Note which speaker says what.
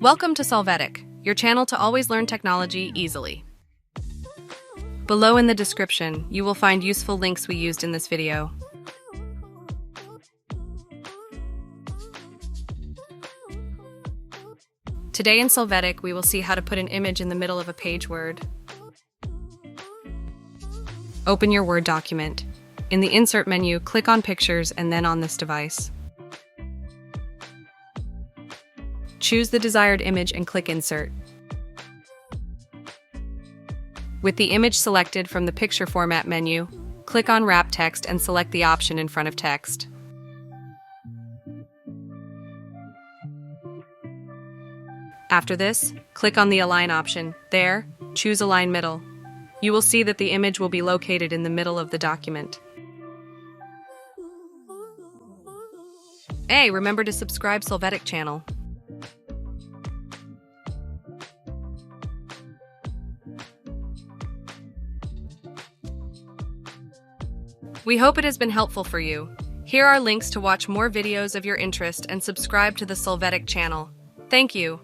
Speaker 1: Welcome to Solvetic, your channel to always learn technology easily. Below in the description, you will find useful links we used in this video. Today in Solvetic, we will see how to put an image in the middle of a page Word. Open your Word document. In the Insert menu, click on Pictures and then on this device. Choose the desired image and click Insert. With the image selected from the Picture Format menu, click on Wrap Text and select the option in front of text. After this, click on the Align option. There, choose Align Middle. You will see that the image will be located in the middle of the document. Hey, remember to subscribe Solvetic channel. We hope it has been helpful for you. Here are links to watch more videos of your interest and subscribe to the Solvetic channel. Thank you.